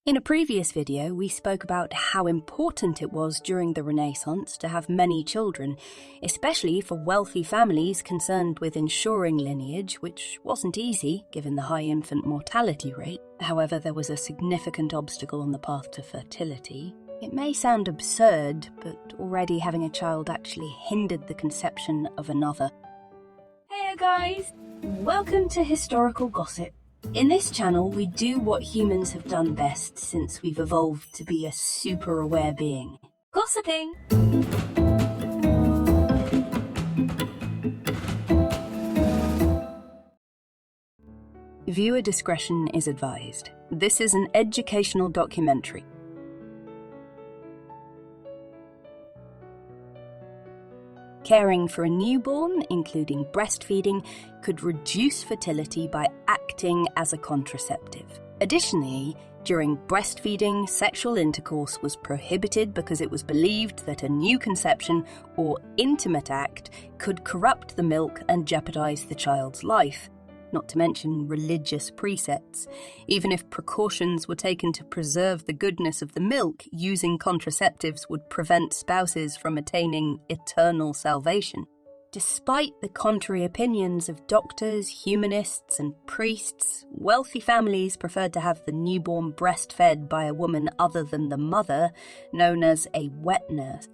In a previous video, we spoke about how important it was during the Renaissance to have many children, especially for wealthy families concerned with ensuring lineage, which wasn't easy given the high infant mortality rate. However, there was a significant obstacle on the path to fertility. It may sound absurd, but already having a child actually hindered the conception of another. Hey guys! Welcome to Historical Gossip. In this channel, we do what humans have done best since we've evolved to be a super aware being. Gossiping! Viewer discretion is advised. This is an educational documentary. Caring for a newborn, including breastfeeding, could reduce fertility by acting as a contraceptive. Additionally, during breastfeeding, sexual intercourse was prohibited because it was believed that a new conception or intimate act could corrupt the milk and jeopardize the child's life, not to mention religious precepts. Even if precautions were taken to preserve the goodness of the milk, using contraceptives would prevent spouses from attaining eternal salvation. Despite the contrary opinions of doctors, humanists, and priests, wealthy families preferred to have the newborn breastfed by a woman other than the mother, known as a wet nurse.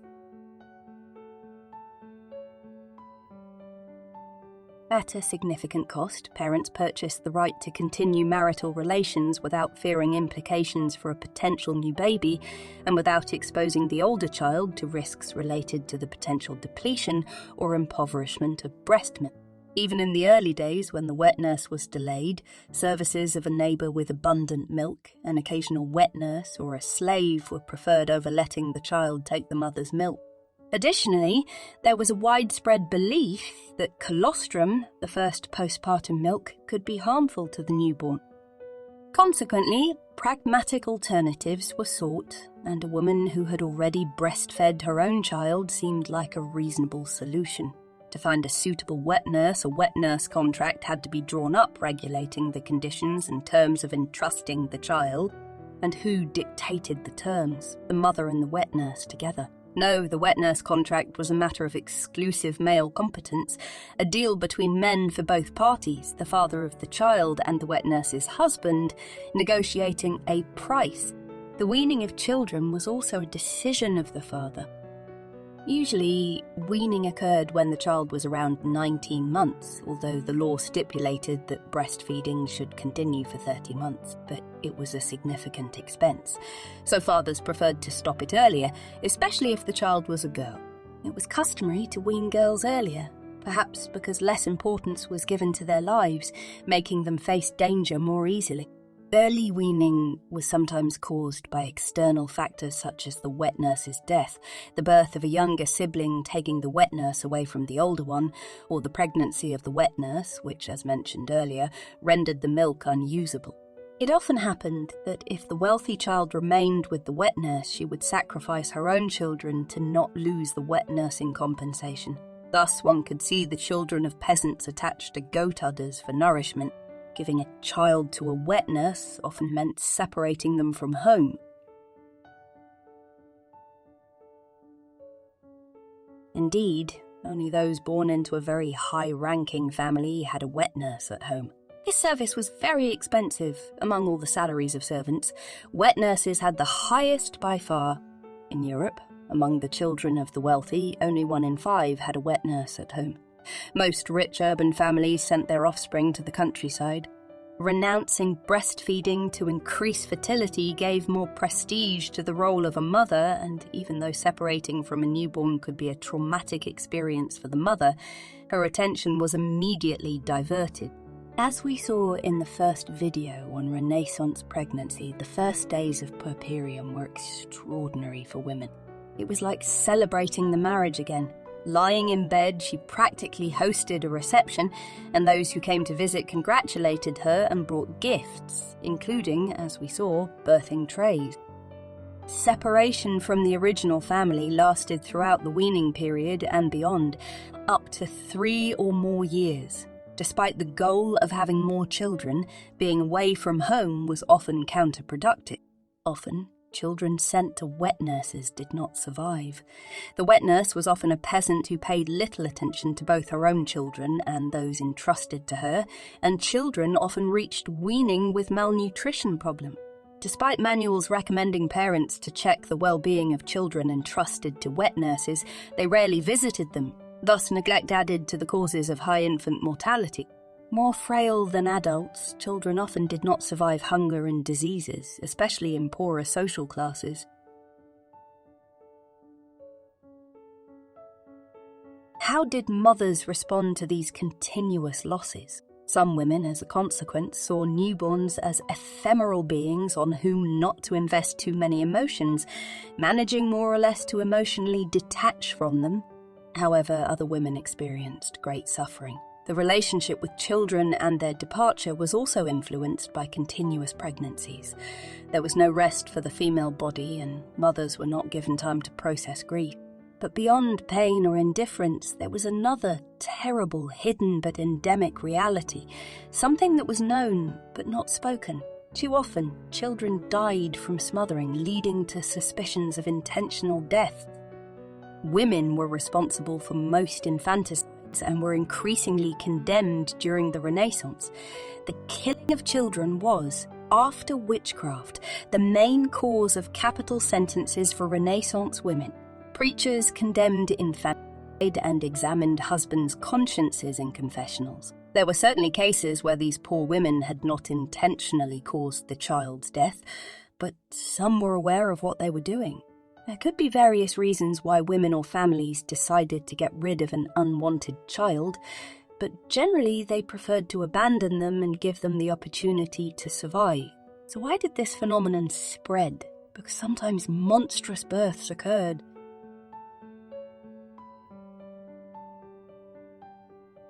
At a significant cost, parents purchased the right to continue marital relations without fearing implications for a potential new baby and without exposing the older child to risks related to the potential depletion or impoverishment of breast milk. Even in the early days when the wet nurse was delayed, services of a neighbour with abundant milk, an occasional wet nurse, or a slave were preferred over letting the child take the mother's milk. Additionally, there was a widespread belief that colostrum, the first postpartum milk, could be harmful to the newborn. Consequently, pragmatic alternatives were sought, and a woman who had already breastfed her own child seemed like a reasonable solution. To find a suitable wet nurse, a wet nurse contract had to be drawn up regulating the conditions and terms of entrusting the child. And who dictated the terms? The mother and the wet nurse together. No, the wet nurse contract was a matter of exclusive male competence, a deal between men for both parties, the father of the child and the wet nurse's husband, negotiating a price. The weaning of children was also a decision of the father. Usually, weaning occurred when the child was around 19 months, although the law stipulated that breastfeeding should continue for 30 months, but it was a significant expense. So fathers preferred to stop it earlier, especially if the child was a girl. It was customary to wean girls earlier, perhaps because less importance was given to their lives, making them face danger more easily. Early weaning was sometimes caused by external factors such as the wet nurse's death, the birth of a younger sibling taking the wet nurse away from the older one, or the pregnancy of the wet nurse, which, as mentioned earlier, rendered the milk unusable. It often happened that if the wealthy child remained with the wet nurse, she would sacrifice her own children to not lose the wet nursing compensation. Thus, one could see the children of peasants attached to goat udders for nourishment. Giving a child to a wet nurse often meant separating them from home. Indeed, only those born into a very high-ranking family had a wet nurse at home. This service was very expensive among all the salaries of servants. Wet nurses had the highest by far. In Europe, among the children of the wealthy, only 1 in 5 had a wet nurse at home. Most rich urban families sent their offspring to the countryside. Renouncing breastfeeding to increase fertility gave more prestige to the role of a mother, and even though separating from a newborn could be a traumatic experience for the mother, her attention was immediately diverted. As we saw in the first video on Renaissance pregnancy, the first days of puerperium were extraordinary for women. It was like celebrating the marriage again. Lying in bed, she practically hosted a reception, and those who came to visit congratulated her and brought gifts, including, as we saw, birthing trays. Separation from the original family lasted throughout the weaning period and beyond, up to 3 or more years. Despite the goal of having more children, being away from home was often counterproductive. Often, children sent to wet nurses did not survive. The wet nurse was often a peasant who paid little attention to both her own children and those entrusted to her, and children often reached weaning with malnutrition problems. Despite manuals recommending parents to check the well-being of children entrusted to wet nurses, they rarely visited them. Thus, neglect added to the causes of high infant mortality. More frail than adults, children often did not survive hunger and diseases, especially in poorer social classes. How did mothers respond to these continuous losses? Some women, as a consequence, saw newborns as ephemeral beings on whom not to invest too many emotions, managing more or less to emotionally detach from them. However, other women experienced great suffering. The relationship with children and their departure was also influenced by continuous pregnancies. There was no rest for the female body, and mothers were not given time to process grief. But beyond pain or indifference, there was another terrible, hidden but endemic reality, something that was known but not spoken. Too often, children died from smothering, leading to suspicions of intentional death. Women were responsible for most infanticides and were increasingly condemned during the Renaissance. The killing of children was, after witchcraft, the main cause of capital sentences for Renaissance women. Preachers condemned infanticide and examined husbands' consciences in confessionals. There were certainly cases where these poor women had not intentionally caused the child's death, but some were aware of what they were doing. There could be various reasons why women or families decided to get rid of an unwanted child, but generally they preferred to abandon them and give them the opportunity to survive. So why did this phenomenon spread? Because sometimes monstrous births occurred.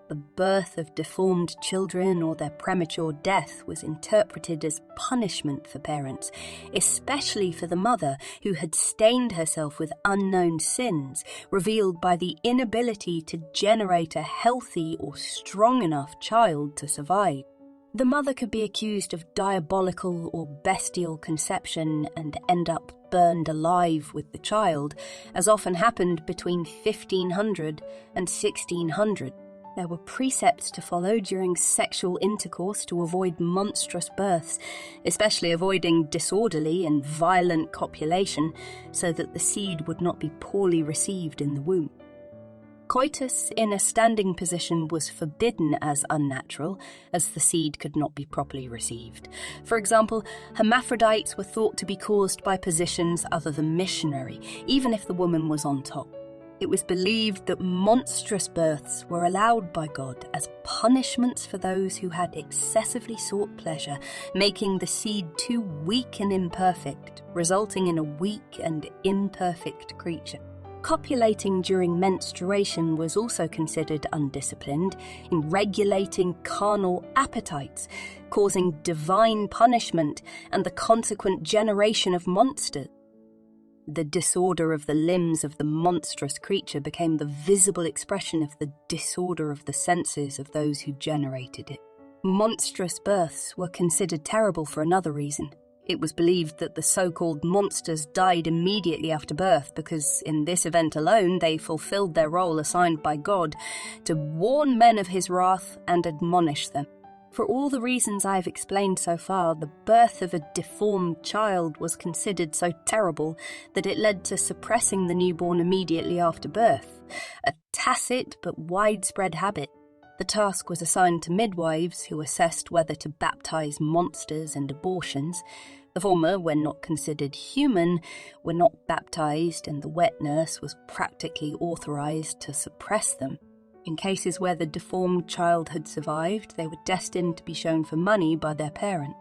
The birth of deformed children or their premature death was interpreted as punishment for parents, especially for the mother who had stained herself with unknown sins, revealed by the inability to generate a healthy or strong enough child to survive. The mother could be accused of diabolical or bestial conception and end up burned alive with the child, as often happened between 1500 and 1600. There were precepts to follow during sexual intercourse to avoid monstrous births, especially avoiding disorderly and violent copulation, so that the seed would not be poorly received in the womb. Coitus in a standing position was forbidden as unnatural, as the seed could not be properly received. For example, hermaphrodites were thought to be caused by positions other than missionary, even if the woman was on top. It was believed that monstrous births were allowed by God as punishments for those who had excessively sought pleasure, making the seed too weak and imperfect, resulting in a weak and imperfect creature. Copulating during menstruation was also considered undisciplined in regulating carnal appetites, causing divine punishment and the consequent generation of monsters. The disorder of the limbs of the monstrous creature became the visible expression of the disorder of the senses of those who generated it. Monstrous births were considered terrible for another reason. It was believed that the so-called monsters died immediately after birth because in this event alone they fulfilled their role assigned by God to warn men of his wrath and admonish them. For all the reasons I've explained so far, the birth of a deformed child was considered so terrible that it led to suppressing the newborn immediately after birth, a tacit but widespread habit. The task was assigned to midwives who assessed whether to baptize monsters and abortions. The former, when not considered human, were not baptized, and the wet nurse was practically authorized to suppress them. In cases where the deformed child had survived, they were destined to be shown for money by their parents.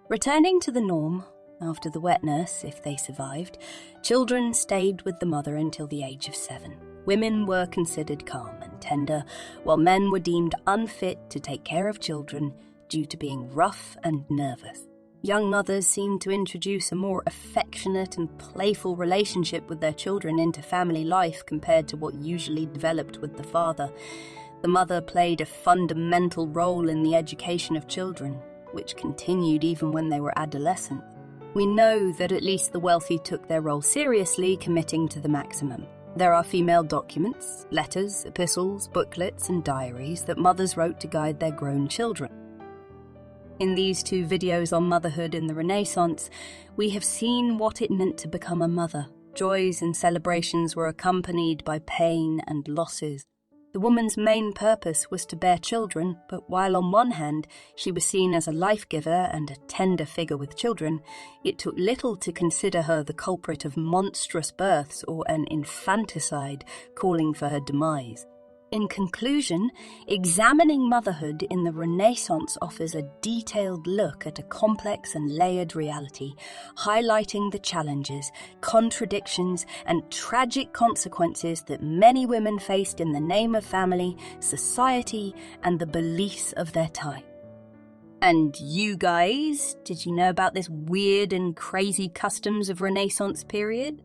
Returning to the norm, after the wet nurse, if they survived, children stayed with the mother until the age of 7. Women were considered calm and tender, while men were deemed unfit to take care of children due to being rough and nervous. Young mothers seemed to introduce a more affectionate and playful relationship with their children into family life compared to what usually developed with the father. The mother played a fundamental role in the education of children, which continued even when they were adolescent. We know that at least the wealthy took their role seriously, committing to the maximum. There are female documents, letters, epistles, booklets, and diaries that mothers wrote to guide their grown children. In these 2 videos on motherhood in the Renaissance, we have seen what it meant to become a mother. Joys and celebrations were accompanied by pain and losses. The woman's main purpose was to bear children, but while on one hand she was seen as a life-giver and a tender figure with children, it took little to consider her the culprit of monstrous births or an infanticide calling for her demise. In conclusion, examining motherhood in the Renaissance offers a detailed look at a complex and layered reality, highlighting the challenges, contradictions, and tragic consequences that many women faced in the name of family, society, and the beliefs of their time. And you guys, did you know about this weird and crazy customs of Renaissance period?